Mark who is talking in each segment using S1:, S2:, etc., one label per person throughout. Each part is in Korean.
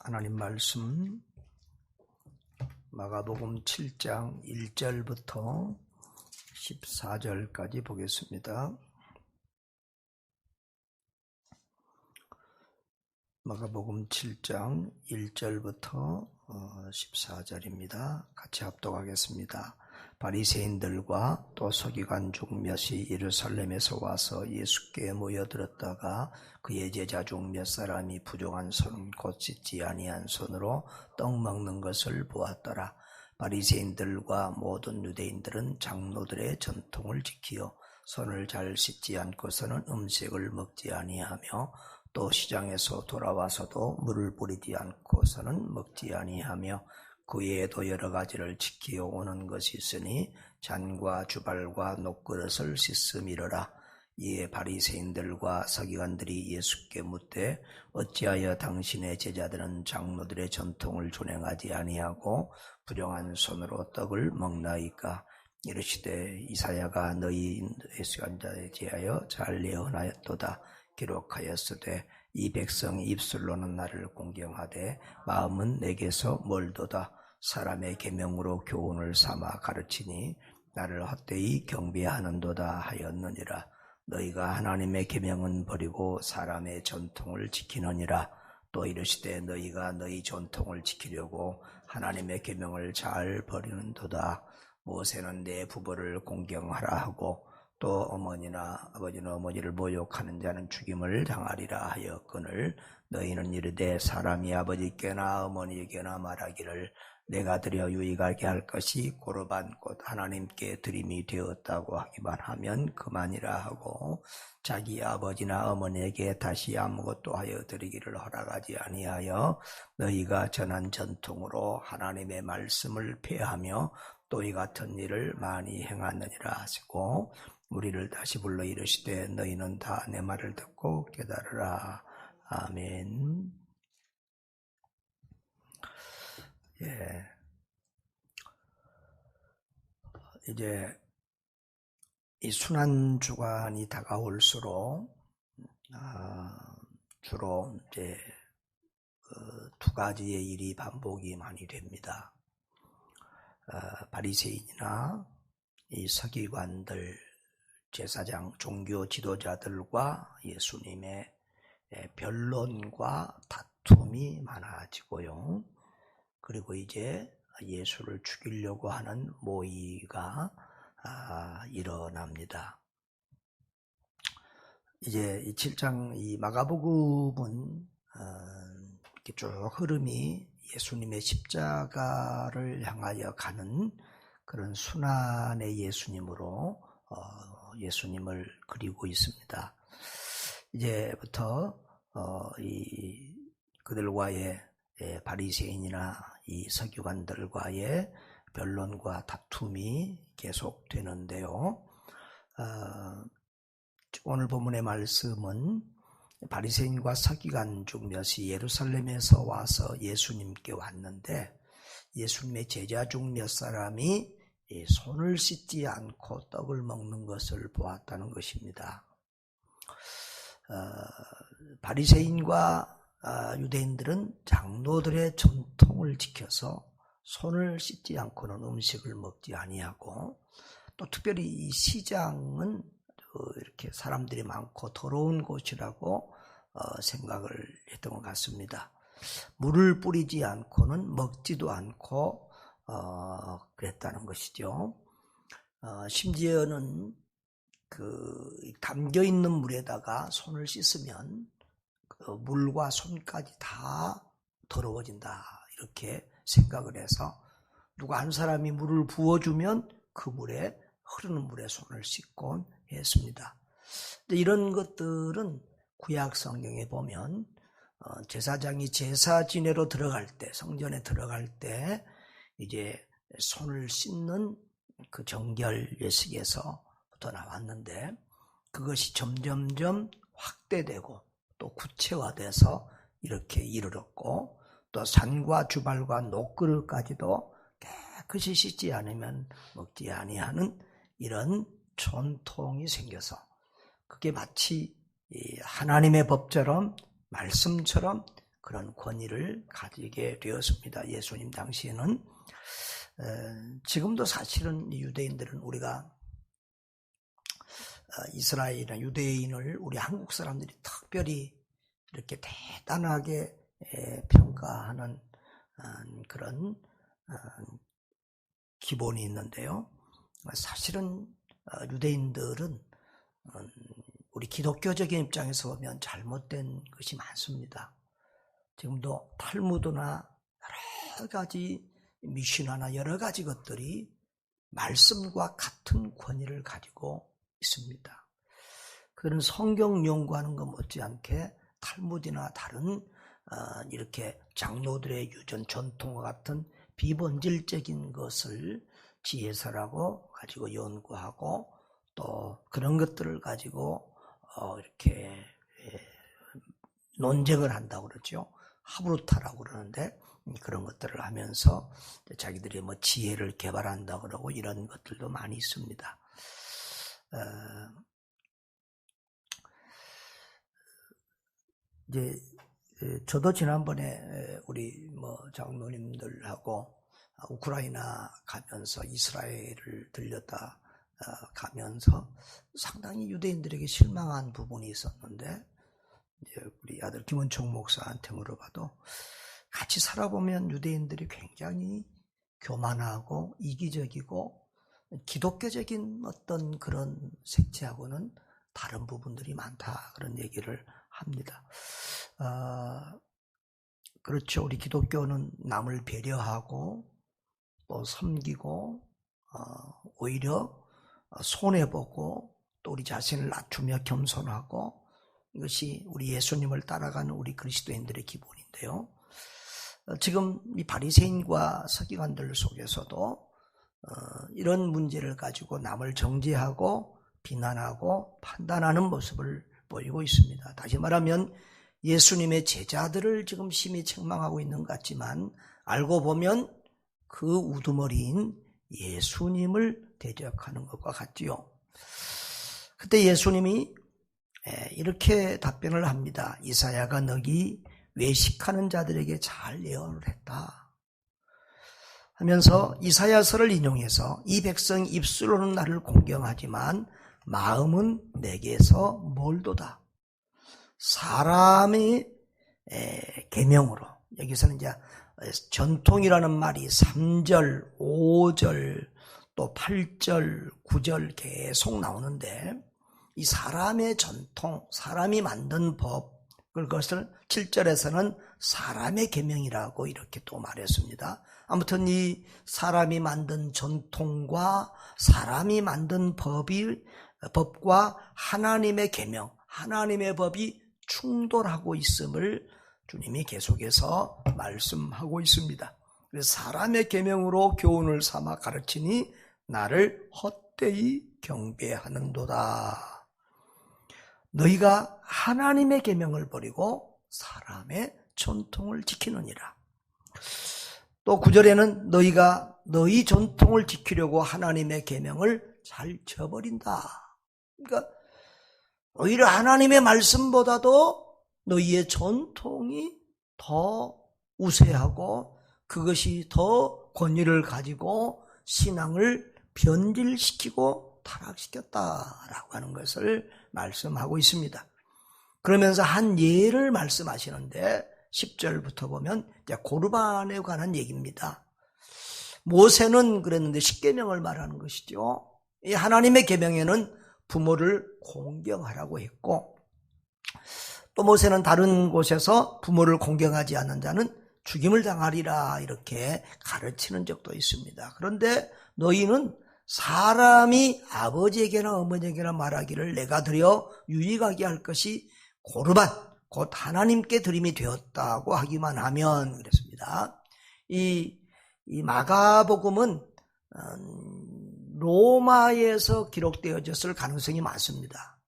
S1: 하나님 말씀 마가복음 7장 1절부터 14절까지 보겠습니다. 마가복음 7장 1절부터 14절입니다. 같이 합독하겠습니다. 바리새인들과 또 서기관 중 몇이 예루살렘에서 와서 예수께 모여들었다가 그의 제자 중 몇 사람이 부정한 손 곧 씻지 아니한 손으로 떡 먹는 것을 보았더라. 바리새인들과 모든 유대인들은 장로들의 전통을 지키어 손을 잘 씻지 않고서는 음식을 먹지 아니하며 또 시장에서 돌아와서도 물을 뿌리지 않고서는 먹지 아니하며 그 외에도 여러 가지를 지키어 오는 것이 있으니 잔과 주발과 녹그릇을 씻음이러라. 이에 바리새인들과 서기관들이 예수께 묻되 어찌하여 당신의 제자들은 장로들의 전통을 준행하지 아니하고 부정한 손으로 떡을 먹나이까? 이르시되 이사야가 너희 예수한 자에 대하여 잘 예언하였도다. 기록하였으되 이 백성이 입술로는 나를 공경하되 마음은 내게서 멀도다. 사람의 계명으로 교훈을 삼아 가르치니 나를 헛되이 경배하는도다 하였느니라. 너희가 하나님의 계명은 버리고 사람의 전통을 지키느니라. 또 이르시되 너희가 너희 전통을 지키려고 하나님의 계명을 잘 버리는도다. 모세는 내 부모를 공경하라 하고 또 어머니나 아버지는 어머니를 모욕하는 자는 죽임을 당하리라 하였거늘 너희는 이르되 사람이 아버지께나 어머니에게나 말하기를 내가 드려 유익하게 할 것이 고르반 곧 하나님께 드림이 되었다고 하기만 하면 그만이라 하고 자기 아버지나 어머니에게 다시 아무것도 하여 드리기를 허락하지 아니하여 너희가 전한 전통으로 하나님의 말씀을 폐하며 또 이 같은 일을 많이 행하느니라 하시고 우리를 다시 불러 이르시되 너희는 다 내 말을 듣고 깨달으라. 아멘. 예. 이제 이 순환 주간이 다가올수록 주로 이제 두 가지의 일이 반복이 많이 됩니다. 바리새인이나 이 서기관들, 제사장, 종교 지도자들과 예수님의 변론과 다툼이 많아지고요. 그리고 이제 예수를 죽이려고 하는 모의가 일어납니다. 이제 이 7장 이 마가복음은 이렇게 쭉 흐름이 예수님의 십자가를 향하여 가는 그런 순환의 예수님으로 예수님을 그리고 있습니다. 이제부터 그들과의 바리새인이나 이 서기관들과의 변론과 다툼이 계속되는데요. 오늘 본문의 말씀은 바리새인과 서기관 중 몇이 예루살렘에서 와서 예수님께 왔는데 예수님의 제자 중 몇 사람이 손을 씻지 않고 떡을 먹는 것을 보았다는 것입니다. 바리새인과 유대인들은 장로들의 전통을 지켜서 손을 씻지 않고는 음식을 먹지 아니하고 또 특별히 이 시장은 이렇게 사람들이 많고 더러운 곳이라고 생각을 했던 것 같습니다. 물을 뿌리지 않고는 먹지도 않고 그랬다는 것이죠. 심지어는 그 담겨있는 물에다가 손을 씻으면 그 물과 손까지 다 더러워진다 이렇게 생각을 해서 누가 한 사람이 물을 부어주면 그 물에 흐르는 물에 손을 씻곤 했습니다. 이런 것들은 구약 성경에 보면 제사장이 제사 지내로 들어갈 때 성전에 들어갈 때 이제 손을 씻는 그 정결 예식에서부터 나왔는데 그것이 점점점 확대되고 또 구체화돼서 이렇게 이르렀고 또 잔과 주발과 녹그릇까지도 깨끗이 씻지 않으면 먹지 아니하는 이런 전통이 생겨서 그게 마치 하나님의 법처럼 말씀처럼 그런 권위를 가지게 되었습니다. 예수님 당시에는. 지금도 사실은 유대인들은 우리가 이스라엘이나 유대인을 우리 한국 사람들이 특별히 이렇게 대단하게 평가하는 그런 기본이 있는데요. 사실은 유대인들은 우리 기독교적인 입장에서 보면 잘못된 것이 많습니다. 지금도 탈무드나 여러 가지 미시나나 여러 가지 것들이 말씀과 같은 권위를 가지고 있습니다. 그런 성경 연구하는 것 못지않게 탈무드나 다른 이렇게 장로들의 유전 전통과 같은 비본질적인 것을 지혜서라고 가지고 연구하고 또 그런 것들을 가지고 이렇게 논쟁을 한다고 그러죠. 하브루타라고 그러는데 그런 것들을 하면서 자기들이 뭐 지혜를 개발한다고 그러고 이런 것들도 많이 있습니다. 이제 저도 지난번에 우리 장로님들하고 우크라이나 가면서 이스라엘을 들렸다 가면서 상당히 유대인들에게 실망한 부분이 있었는데 이제 우리 아들 김원총 목사한테 물어봐도 같이 살아보면 유대인들이 굉장히 교만하고 이기적이고 기독교적인 어떤 그런 색채하고는 다른 부분들이 많다 그런 얘기를 합니다. 그렇죠. 우리 기독교는 남을 배려하고 또 섬기고 오히려 손해보고 또 우리 자신을 낮추며 겸손하고 이것이 우리 예수님을 따라가는 우리 그리스도인들의 기본인데요. 지금 이 바리새인과 서기관들 속에서도 이런 문제를 가지고 남을 정죄하고 비난하고 판단하는 모습을 보이고 있습니다. 다시 말하면 예수님의 제자들을 지금 심히 책망하고 있는 것 같지만 알고 보면 그 우두머리인 예수님을 대적하는 것과 같지요. 그때 예수님이 이렇게 답변을 합니다. 이사야가 너희 외식하는 자들에게 잘 예언을 했다 하면서 이사야서를 인용해서 이 백성 입술로는 나를 공경하지만 마음은 내게서 멀도다. 사람의 계명으로, 여기서는 이제 전통이라는 말이 3절, 5절, 또 8절, 9절 계속 나오는데 이 사람의 전통, 사람이 만든 법, 그것을 7절에서는 사람의 계명이라고 이렇게 또 말했습니다. 아무튼 이 사람이 만든 전통과 사람이 만든 법과 하나님의 계명, 하나님의 법이 충돌하고 있음을 주님이 계속해서 말씀하고 있습니다. 그래서 사람의 계명으로 교훈을 삼아 가르치니 나를 헛되이 경배하는도다. 너희가 하나님의 계명을 버리고 사람의 전통을 지키느니라. 또 9절에는 너희가 너희 전통을 지키려고 하나님의 계명을 잘 저버린다. 그러니까 오히려 하나님의 말씀보다도 너희의 전통이 더 우세하고 그것이 더 권위를 가지고 신앙을 변질시키고 타락시켰다라고 하는 것을 말씀하고 있습니다. 그러면서 한 예를 말씀하시는데 10절부터 보면 이제 고르반에 관한 얘기입니다. 모세는 그랬는데 십계명을 말하는 것이죠. 이 하나님의 계명에는 부모를 공경하라고 했고 또 모세는 다른 곳에서 부모를 공경하지 않는 자는 죽임을 당하리라 이렇게 가르치는 적도 있습니다. 그런데 너희는 사람이 아버지에게나 어머니에게나 말하기를 내가 드려 유익하게 할 것이 고르반 곧 하나님께 드림이 되었다고 하기만 하면 그랬습니다. 이 마가복음은 로마에서 기록되어졌을 가능성이 많습니다.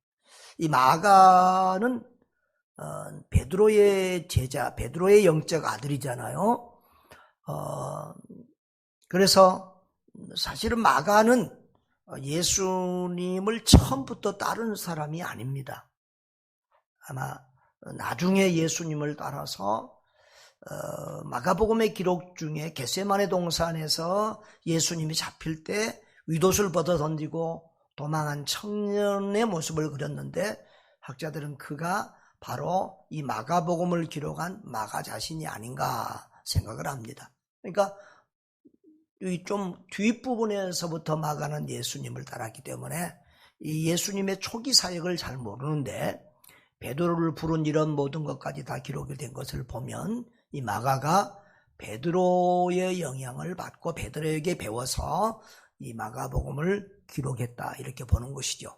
S1: 이 마가는 베드로의 제자, 베드로의 영적 아들이잖아요. 그래서 사실은 마가는 예수님을 처음부터 따르는 사람이 아닙니다. 아마 나중에 예수님을 따라서 마가복음의 기록 중에 겟세마네 동산에서 예수님이 잡힐 때 윗옷을 벗어 던지고 도망한 청년의 모습을 그렸는데 학자들은 그가 바로 이 마가복음을 기록한 마가 자신이 아닌가 생각을 합니다. 그러니까 이 좀 뒷부분에서부터 마가는 예수님을 따랐기 때문에 이 예수님의 초기 사역을 잘 모르는데 베드로를 부른 이런 모든 것까지 다 기록이 된 것을 보면 이 마가가 베드로의 영향을 받고 베드로에게 배워서 이 마가복음을 기록했다 이렇게 보는 것이죠.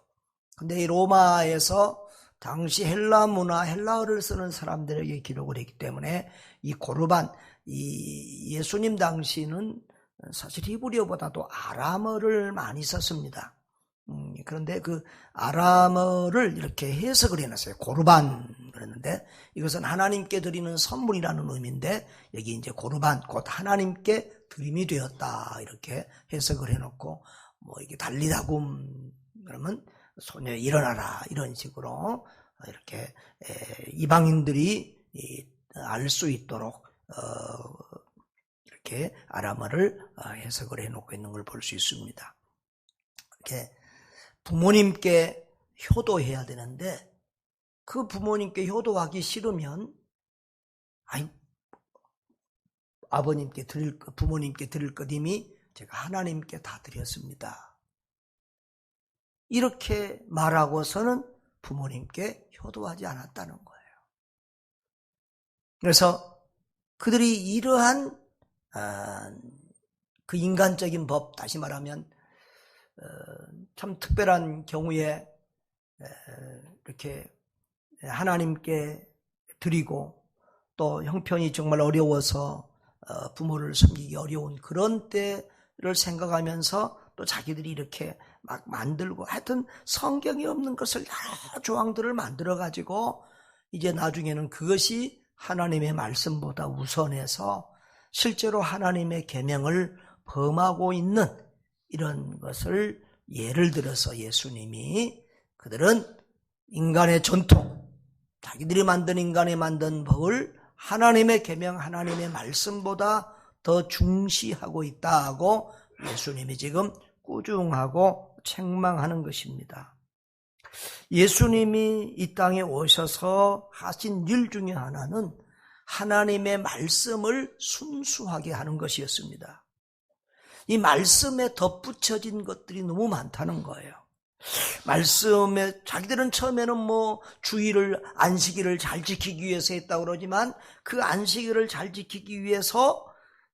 S1: 근데 이 로마에서 당시 헬라 문화, 헬라어를 쓰는 사람들에게 기록을 했기 때문에 이 고르반, 이 예수님 당시는 사실 히브리어보다도 아람어를 많이 썼습니다. 그런데 그 아람어를 이렇게 해석을 해놨어요. 고르반 그랬는데 이것은 하나님께 드리는 선물이라는 의미인데 여기 이제 고르반 곧 하나님께 드림이 되었다 이렇게 해석을 해놓고 뭐 이게 달리다굼 그러면 소녀 일어나라 이런 식으로 이렇게 이방인들이 알 수 있도록 이렇게 아람어를 해석을 해놓고 있는 걸 볼 수 있습니다. 이렇게 부모님께 효도해야 되는데 그 부모님께 효도하기 싫으면 아버님께 드릴 것, 부모님께 드릴 것 이미 제가 하나님께 다 드렸습니다. 이렇게 말하고서는 부모님께 효도하지 않았다는 거예요. 그래서 그들이 이러한 그 인간적인 법, 다시 말하면 참 특별한 경우에 이렇게 하나님께 드리고 또 형편이 정말 어려워서 부모를 섬기기 어려운 그런 때를 생각하면서 또 자기들이 이렇게 막 만들고 하여튼 성경이 없는 것을 여러 조항들을 만들어 가지고 이제 나중에는 그것이 하나님의 말씀보다 우선해서 실제로 하나님의 계명을 범하고 있는 이런 것을 예를 들어서 예수님이 그들은 인간의 전통, 자기들이 만든 인간이 만든 법을 하나님의 계명, 하나님의 말씀보다 더 중시하고 있다고 예수님이 지금 꾸중하고 책망하는 것입니다. 예수님이 이 땅에 오셔서 하신 일 중에 하나는 하나님의 말씀을 순수하게 하는 것이었습니다. 이 말씀에 덧붙여진 것들이 너무 많다는 거예요. 말씀에 자기들은 처음에는 뭐 주일을 안식일을 잘 지키기 위해서 했다고 그러지만 그 안식일을 잘 지키기 위해서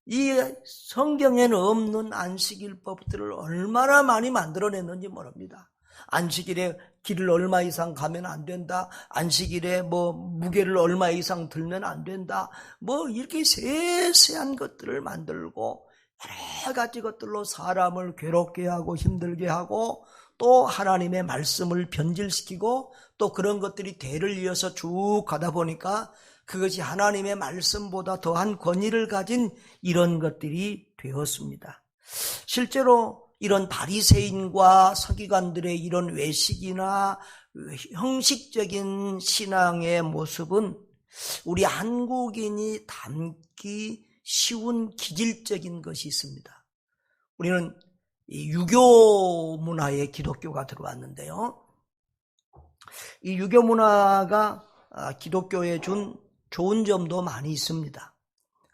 S1: 이 성경에는 없는 안식일법들을 얼마나 많이 만들어냈는지 모릅니다. 안식일에 길을 얼마 이상 가면 안 된다. 안식일에 뭐 무게를 얼마 이상 들면 안 된다. 뭐 이렇게 세세한 것들을 만들고 여러 가지 것들로 사람을 괴롭게 하고 힘들게 하고 또 하나님의 말씀을 변질시키고 또 그런 것들이 대를 이어서 쭉 가다 보니까 그것이 하나님의 말씀보다 더한 권위를 가진 이런 것들이 되었습니다. 실제로 이런 바리새인과 서기관들의 이런 외식이나 형식적인 신앙의 모습은 우리 한국인이 닮기 쉬운 기질적인 것이 있습니다. 우리는 이 유교 문화에 기독교가 들어왔는데요. 이 유교 문화가 기독교에 준 좋은 점도 많이 있습니다.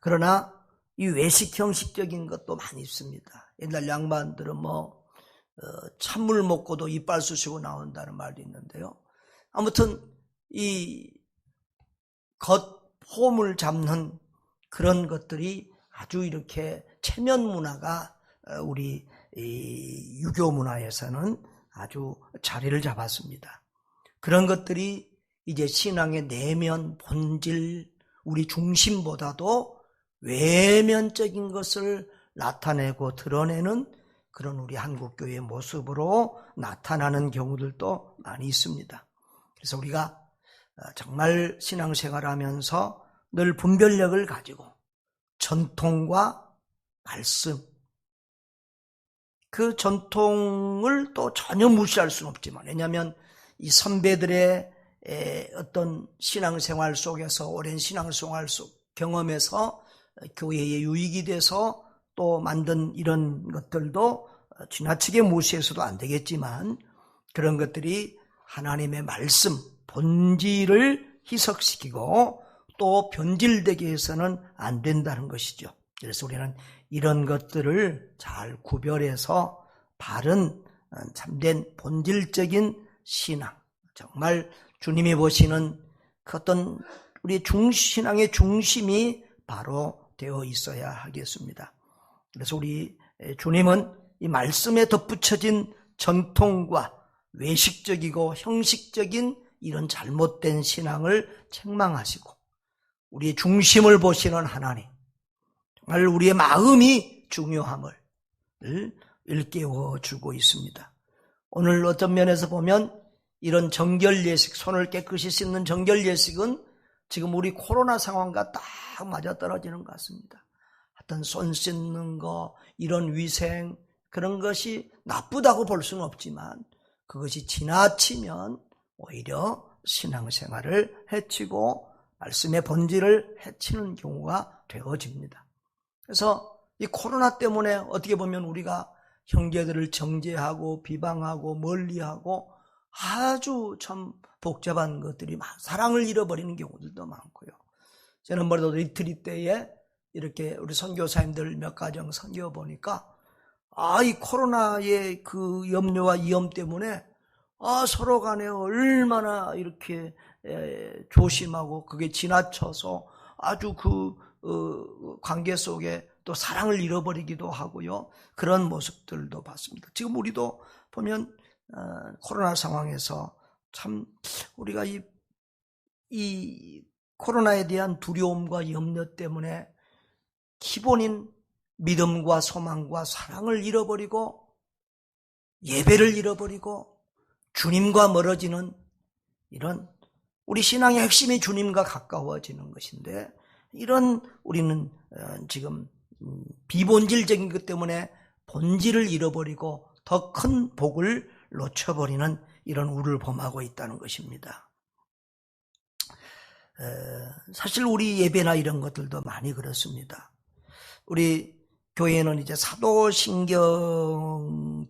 S1: 그러나 이 외식 형식적인 것도 많이 있습니다. 옛날 양반들은 찬물 먹고도 이빨 쑤시고 나온다는 말이 있는데요. 아무튼 이 겉폼을 잡는 그런 것들이 아주 이렇게 체면 문화가 우리 이 유교 문화에서는 아주 자리를 잡았습니다. 그런 것들이 이제 신앙의 내면 본질, 우리 중심보다도 외면적인 것을 나타내고 드러내는 그런 우리 한국교회의 모습으로 나타나는 경우들도 많이 있습니다. 그래서 우리가 정말 신앙생활하면서 늘 분별력을 가지고 전통과 말씀, 그 전통을 또 전혀 무시할 수는 없지만, 왜냐하면 이 선배들의 어떤 신앙생활 속에서, 오랜 신앙생활 경험해서 교회에 유익이 돼서 또 만든 이런 것들도 지나치게 무시해서도 안 되겠지만 그런 것들이 하나님의 말씀, 본질을 희석시키고 또 변질되게 해서는 안 된다는 것이죠. 그래서 우리는 이런 것들을 잘 구별해서 바른 참된 본질적인 신앙, 정말 주님이 보시는 그 어떤 우리 신앙의 중심이 바로 되어 있어야 하겠습니다. 그래서 우리 주님은 이 말씀에 덧붙여진 전통과 외식적이고 형식적인 이런 잘못된 신앙을 책망하시고 우리의 중심을 보시는 하나님, 정말 우리의 마음이 중요함을 일깨워 주고 있습니다. 오늘 어떤 면에서 보면 이런 정결 예식, 손을 깨끗이 씻는 정결 예식은 지금 우리 코로나 상황과 딱 맞아떨어지는 것 같습니다. 어떤 손 씻는 거, 이런 위생, 그런 것이 나쁘다고 볼 수는 없지만 그것이 지나치면 오히려 신앙생활을 해치고 말씀의 본질을 해치는 경우가 되어집니다. 그래서 이 코로나 때문에 어떻게 보면 우리가 형제들을 정죄하고 비방하고 멀리하고 아주 참 복잡한 것들이 사랑을 잃어버리는 경우들도 많고요. 지난번에도 리트리 때에 이렇게 우리 선교사님들 몇 가정 선교 보니까 이 코로나의 그 염려와 위험 때문에 서로 간에 얼마나 이렇게 조심하고 그게 지나쳐서 아주 그 관계 속에 또 사랑을 잃어버리기도 하고요. 그런 모습들도 봤습니다. 지금 우리도 보면 코로나 상황에서 참 우리가 이 코로나에 대한 두려움과 염려 때문에 기본인 믿음과 소망과 사랑을 잃어버리고 예배를 잃어버리고 주님과 멀어지는 이런 우리 신앙의 핵심이 주님과 가까워지는 것인데 이런 우리는 지금 비본질적인 것 때문에 본질을 잃어버리고 더 큰 복을 놓쳐버리는 이런 우를 범하고 있다는 것입니다. 사실 우리 예배나 이런 것들도 많이 그렇습니다. 우리 교회는 이제 사도신경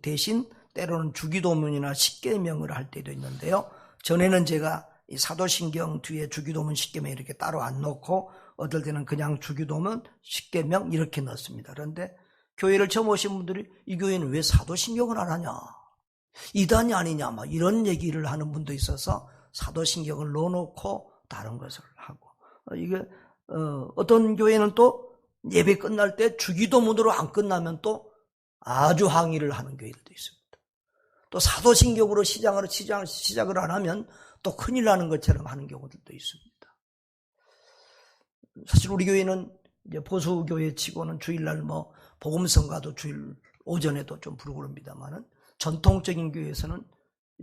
S1: 대신 때로는 주기도문이나 십계명을 할 때도 있는데요. 전에는 제가 이 사도신경 뒤에 주기도문 십계명 이렇게 따로 안 넣고 어떨 때는 그냥 주기도문 십계명 이렇게 넣습니다. 그런데 교회를 처음 오신 분들이 이 교회는 왜 사도신경을 안 하냐, 이단이 아니냐 막 이런 얘기를 하는 분도 있어서 사도신경을 넣어놓고 다른 것을 하고, 이게 어떤 교회는 또 예배 끝날 때 주기도문으로 안 끝나면 또 아주 항의를 하는 교회들도 있습니다. 또 사도신경으로 시작을 안 하면 또 큰일 나는 것처럼 하는 경우들도 있습니다. 사실 우리 교회는 이제 보수교회 치고는 주일날 복음성가도 주일 오전에도 좀 부르고 그럽니다만은 전통적인 교회에서는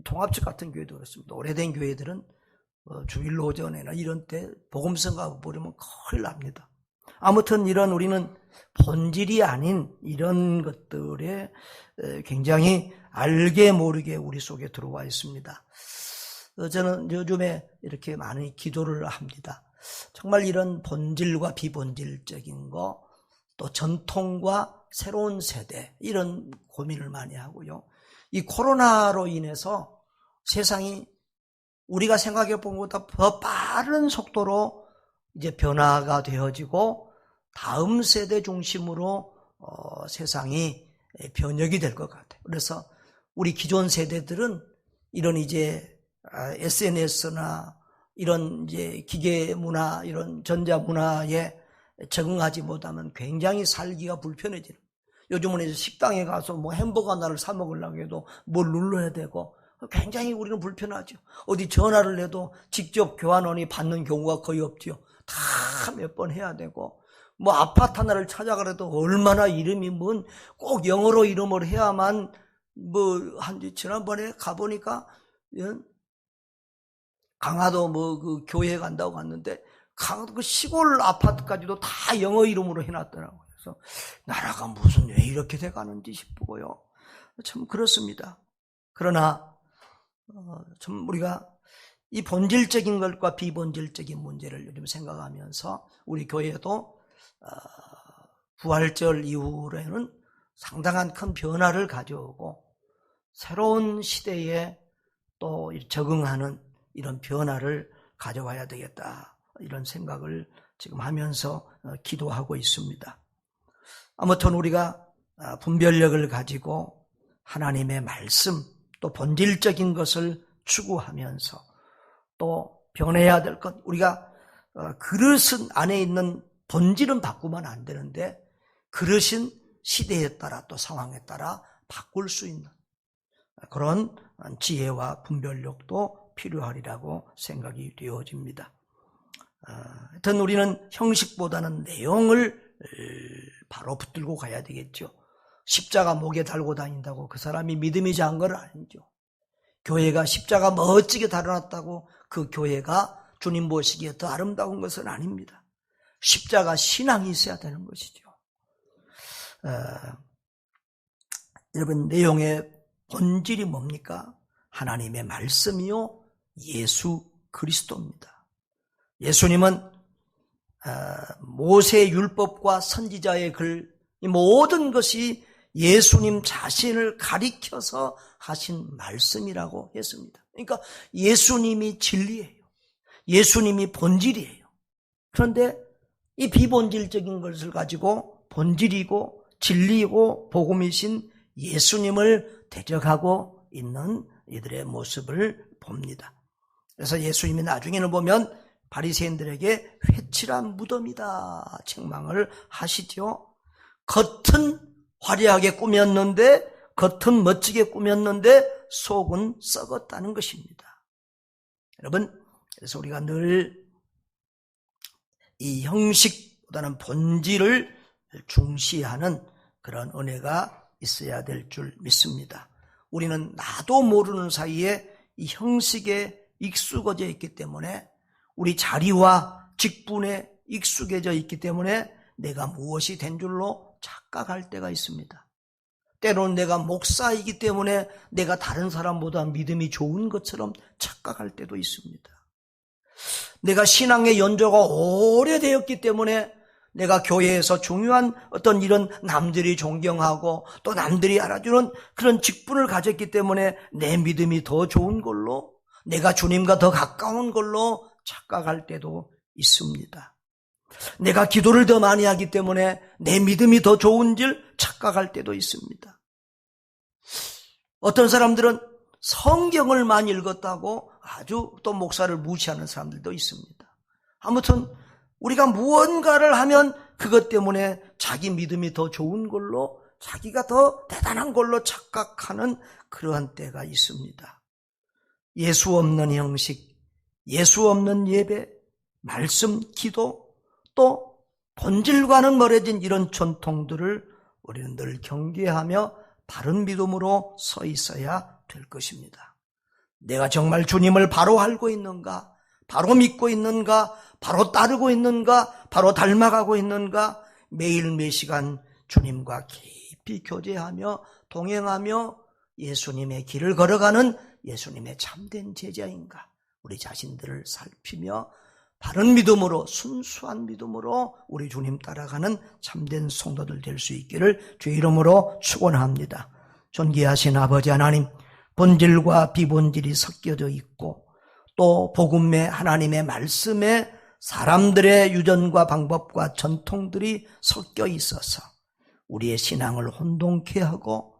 S1: 통합측 같은 교회도 그렇습니다. 오래된 교회들은 주일 오전에나 이런 때 복음성가 부르면 큰일 납니다. 아무튼 이런 우리는 본질이 아닌 이런 것들에 굉장히 알게 모르게 우리 속에 들어와 있습니다. 저는 요즘에 이렇게 많이 기도를 합니다. 정말 이런 본질과 비본질적인 거, 또 전통과 새로운 세대, 이런 고민을 많이 하고요. 이 코로나로 인해서 세상이 우리가 생각해 본 것보다 더 빠른 속도로 이제 변화가 되어지고 다음 세대 중심으로 세상이 변혁이 될 것 같아요. 그래서 우리 기존 세대들은 이런 이제 SNS나 이런 이제 기계 문화, 이런 전자 문화에 적응하지 못하면 굉장히 살기가 불편해지는. 요즘은 이제 식당에 가서 햄버거 하나를 사 먹으려고 해도 뭘 눌러야 되고 굉장히 우리는 불편하죠. 어디 전화를 해도 직접 교환원이 받는 경우가 거의 없죠. 다 몇 번 해야 되고, 아파트 하나를 찾아가려도 얼마나 이름이 꼭 영어로 이름을 해야만 지난번에 가보니까 강화도 그 교회 간다고 갔는데 강화도 그 시골 아파트까지도 다 영어 이름으로 해놨더라고요. 그래서 나라가 무슨 왜 이렇게 돼가는지 싶고요. 참 그렇습니다. 그러나 참 우리가 이 본질적인 것과 비본질적인 문제를 요즘 생각하면서 우리 교회도 부활절 이후로는 상당한 큰 변화를 가져오고 새로운 시대에 또 적응하는 이런 변화를 가져와야 되겠다, 이런 생각을 지금 하면서 기도하고 있습니다. 아무튼 우리가 분별력을 가지고 하나님의 말씀, 또 본질적인 것을 추구하면서 또 변해야 될 것, 우리가 그릇은 안에 있는 본질은 바꾸면 안 되는데 그릇은 시대에 따라 또 상황에 따라 바꿀 수 있는 그런 지혜와 분별력도 필요하리라고 생각이 되어집니다. 하여튼 우리는 형식보다는 내용을 바로 붙들고 가야 되겠죠. 십자가 목에 달고 다닌다고 그 사람이 믿음이 작은 건 아니죠. 교회가 십자가 멋지게 달아놨다고 그 교회가 주님 보시기에 더 아름다운 것은 아닙니다. 십자가 신앙이 있어야 되는 것이죠. 여러분, 내용의 본질이 뭡니까? 하나님의 말씀이요 예수 그리스도입니다. 예수님은 모세의 율법과 선지자의 글, 이 모든 것이 예수님 자신을 가리켜서 하신 말씀이라고 했습니다. 그러니까 예수님이 진리예요. 예수님이 본질이에요. 그런데 이 비본질적인 것을 가지고 본질이고 진리이고 복음이신 예수님을 대적하고 있는 이들의 모습을 봅니다. 그래서 예수님이 나중에는 보면 바리새인들에게 회칠한 무덤이다 책망을 하시죠. 겉은 화려하게 꾸몄는데, 겉은 멋지게 꾸몄는데 속은 썩었다는 것입니다. 여러분, 그래서 우리가 늘 이 형식보다는 본질을 중시하는 그런 은혜가 있어야 될 줄 믿습니다. 우리는 나도 모르는 사이에 이 형식에 익숙해져 있기 때문에, 우리 자리와 직분에 익숙해져 있기 때문에 내가 무엇이 된 줄로 착각할 때가 있습니다. 때로는 내가 목사이기 때문에 내가 다른 사람보다 믿음이 좋은 것처럼 착각할 때도 있습니다. 내가 신앙의 연조가 오래되었기 때문에 내가 교회에서 중요한 어떤 이런 남들이 존경하고 또 남들이 알아주는 그런 직분을 가졌기 때문에 내 믿음이 더 좋은 걸로, 내가 주님과 더 가까운 걸로 착각할 때도 있습니다. 내가 기도를 더 많이 하기 때문에 내 믿음이 더 좋은 줄 착각할 때도 있습니다. 어떤 사람들은 성경을 많이 읽었다고 아주 또 목사를 무시하는 사람들도 있습니다. 아무튼 우리가 무언가를 하면 그것 때문에 자기 믿음이 더 좋은 걸로, 자기가 더 대단한 걸로 착각하는 그러한 때가 있습니다. 예수 없는 형식, 예수 없는 예배, 말씀, 기도, 또 본질과는 멀어진 이런 전통들을 우리는 늘 경계하며 바른 믿음으로 서 있어야 될 것입니다. 내가 정말 주님을 바로 알고 있는가, 바로 믿고 있는가, 바로 따르고 있는가, 바로 닮아가고 있는가, 매일 매 시간 주님과 깊이 교제하며 동행하며 예수님의 길을 걸어가는 예수님의 참된 제자인가, 우리 자신들을 살피며 바른 믿음으로, 순수한 믿음으로 우리 주님 따라가는 참된 성도들 될 수 있기를 주의 이름으로 축원합니다. 존귀하신 아버지 하나님, 본질과 비본질이 섞여져 있고 또 복음의 하나님의 말씀에 사람들의 유전과 방법과 전통들이 섞여 있어서 우리의 신앙을 혼동케 하고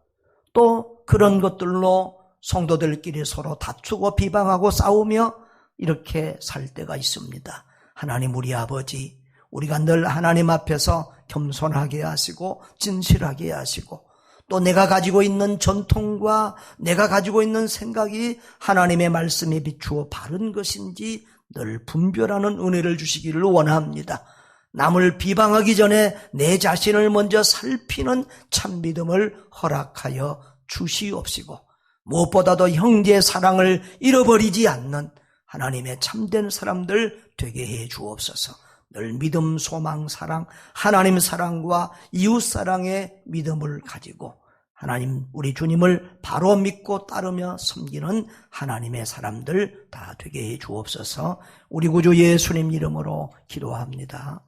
S1: 또 그런 것들로 성도들끼리 서로 다투고 비방하고 싸우며 이렇게 살 때가 있습니다. 하나님, 우리 아버지, 우리가 늘 하나님 앞에서 겸손하게 하시고 진실하게 하시고 또 내가 가지고 있는 전통과 내가 가지고 있는 생각이 하나님의 말씀에 비추어 바른 것인지 늘 분별하는 은혜를 주시기를 원합니다. 남을 비방하기 전에 내 자신을 먼저 살피는 참 믿음을 허락하여 주시옵시고 무엇보다도 형제의 사랑을 잃어버리지 않는 하나님의 참된 사람들 되게 해 주옵소서. 늘 믿음, 소망, 사랑, 하나님 사랑과 이웃 사랑의 믿음을 가지고 하나님, 우리 주님을 바로 믿고 따르며 섬기는 하나님의 사람들 다 되게 해 주옵소서. 우리 구주 예수님 이름으로 기도합니다.